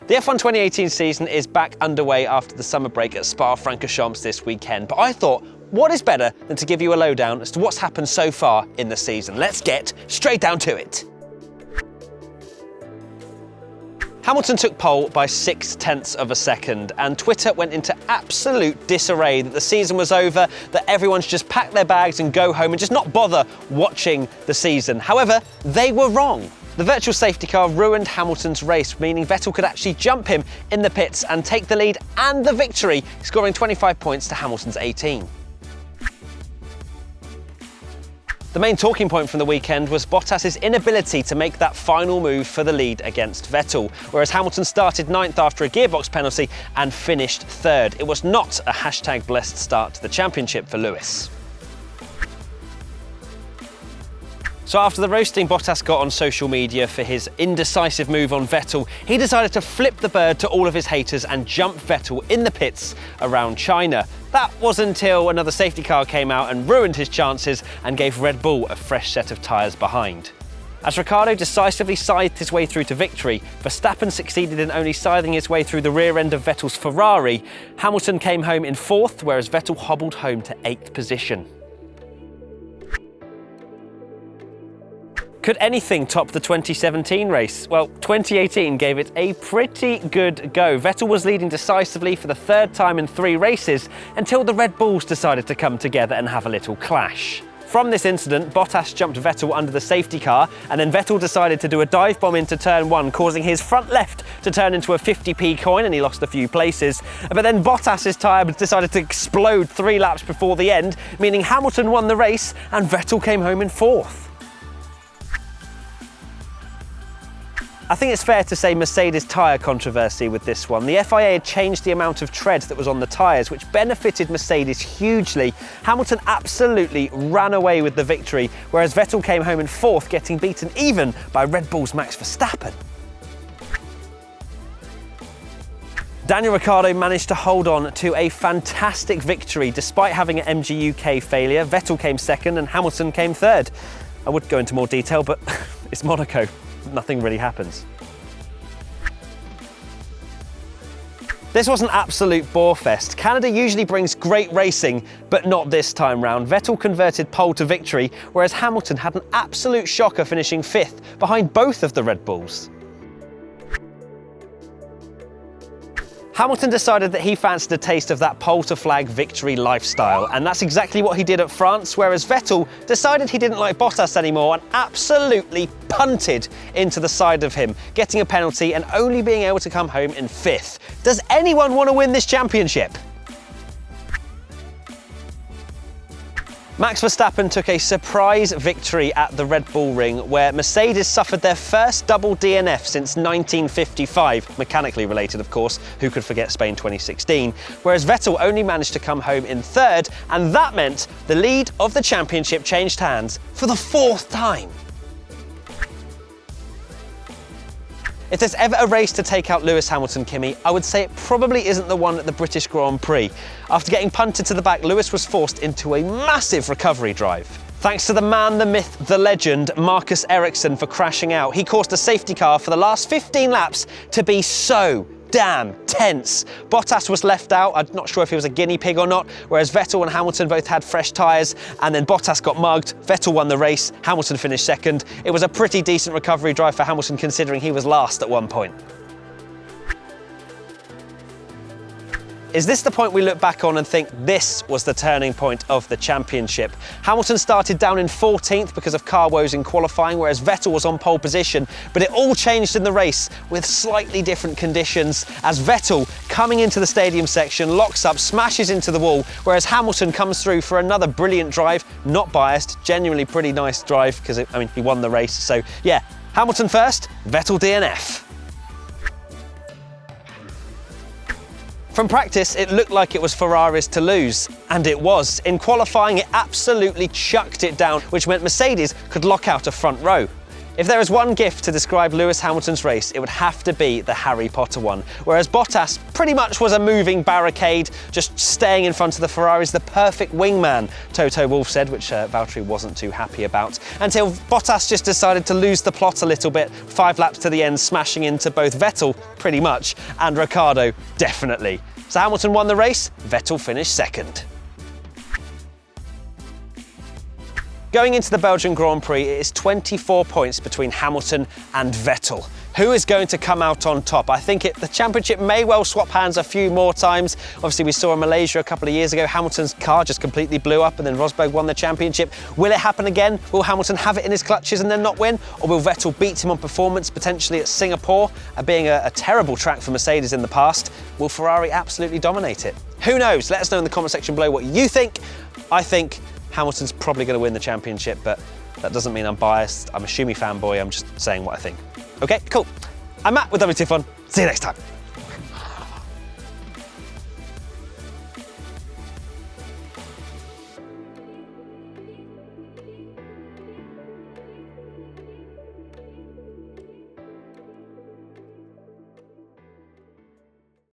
The F1 2018 season is back underway after the summer break at Spa-Francorchamps this weekend, but I thought, what is better than to give you a lowdown as to what's happened so far in the season? Let's get straight down to it. Hamilton took pole by 0.6 of a second, and Twitter went into absolute disarray that the season was over, that everyone should just pack their bags and go home and just not bother watching the season. However, they were wrong. The virtual safety car ruined Hamilton's race, meaning Vettel could actually jump him in the pits and take the lead and the victory, scoring 25 points to Hamilton's 18. The main talking point from the weekend was Bottas' inability to make that final move for the lead against Vettel, whereas Hamilton started 9th after a gearbox penalty and finished 3rd. It was not a #blessed start to the championship for Lewis. So after the roasting Bottas got on social media for his indecisive move on Vettel, he decided to flip the bird to all of his haters and jump Vettel in the pits around China. That was until another safety car came out and ruined his chances and gave Red Bull a fresh set of tyres behind. As Ricciardo decisively scythed his way through to victory, Verstappen succeeded in only scything his way through the rear end of Vettel's Ferrari. Hamilton came home in 4th, whereas Vettel hobbled home to 8th position. Could anything top the 2017 race? Well, 2018 gave it a pretty good go. Vettel was leading decisively for the 3rd time in 3 races until the Red Bulls decided to come together and have a little clash. From this incident, Bottas jumped Vettel under the safety car, and then Vettel decided to do a dive bomb into turn 1, causing his front left to turn into a 50p coin, and he lost a few places. But then Bottas' tyre decided to explode 3 laps before the end, meaning Hamilton won the race and Vettel came home in 4th. I think it's fair to say Mercedes tyre controversy with this one. The FIA had changed the amount of tread that was on the tyres, which benefited Mercedes hugely. Hamilton absolutely ran away with the victory, whereas Vettel came home in 4th, getting beaten even by Red Bull's Max Verstappen. Daniel Ricciardo managed to hold on to a fantastic victory despite having an MG UK failure. Vettel came 2nd and Hamilton came 3rd. I would go into more detail, but it's Monaco. Nothing really happens. This was an absolute borefest. Canada usually brings great racing, but not this time round. Vettel converted pole to victory, whereas Hamilton had an absolute shocker, finishing 5th, behind both of the Red Bulls. Hamilton decided that he fancied a taste of that pole-to-flag victory lifestyle, and that's exactly what he did at France, whereas Vettel decided he didn't like Bottas anymore and absolutely punted into the side of him, getting a penalty and only being able to come home in 5th. Does anyone want to win this championship? Max Verstappen took a surprise victory at the Red Bull Ring, where Mercedes suffered their first double DNF since 1955, mechanically related of course, who could forget Spain 2016, whereas Vettel only managed to come home in 3rd, and that meant the lead of the championship changed hands for the 4th time. If there's ever a race to take out Lewis Hamilton, Kimi, I would say it probably isn't the one at the British Grand Prix. After getting punted to the back, Lewis was forced into a massive recovery drive. Thanks to the man, the myth, the legend, Marcus Ericsson, for crashing out. He caused a safety car for the last 15 laps to be so damn tense. Bottas was left out. I'm not sure if he was a guinea pig or not, whereas Vettel and Hamilton both had fresh tyres, and then Bottas got mugged. Vettel won the race, Hamilton finished 2nd. It was a pretty decent recovery drive for Hamilton considering he was last at one point. Is this the point we look back on and think this was the turning point of the championship? Hamilton started down in 14th because of car woes in qualifying, whereas Vettel was on pole position, but it all changed in the race with slightly different conditions as Vettel, coming into the stadium section, locks up, smashes into the wall, whereas Hamilton comes through for another brilliant drive, not biased, genuinely pretty nice drive because, he won the race. So yeah, Hamilton first, Vettel DNF. From practice, it looked like it was Ferrari's to lose, and it was. In qualifying, it absolutely chucked it down, which meant Mercedes could lock out a front row. If there is one gift to describe Lewis Hamilton's race, it would have to be the Harry Potter one, whereas Bottas pretty much was a moving barricade, just staying in front of the Ferraris, the perfect wingman, Toto Wolff said, which Valtteri wasn't too happy about, until Bottas just decided to lose the plot a little bit, 5 laps to the end, smashing into both Vettel, pretty much, and Ricciardo, definitely. So Hamilton won the race, Vettel finished second. Going into the Belgian Grand Prix, it is 24 points between Hamilton and Vettel. Who is going to come out on top? I think the championship may well swap hands a few more times. Obviously, we saw in Malaysia a couple of years ago, Hamilton's car just completely blew up and then Rosberg won the championship. Will it happen again? Will Hamilton have it in his clutches and then not win? Or will Vettel beat him on performance, potentially at Singapore, being a terrible track for Mercedes in the past? Will Ferrari absolutely dominate it? Who knows? Let us know in the comment section below what you think. I think Hamilton's probably going to win the championship, but that doesn't mean I'm biased. I'm a Schumi fanboy. I'm just saying what I think. Okay, cool. I'm Matt with WTF1. See you next time.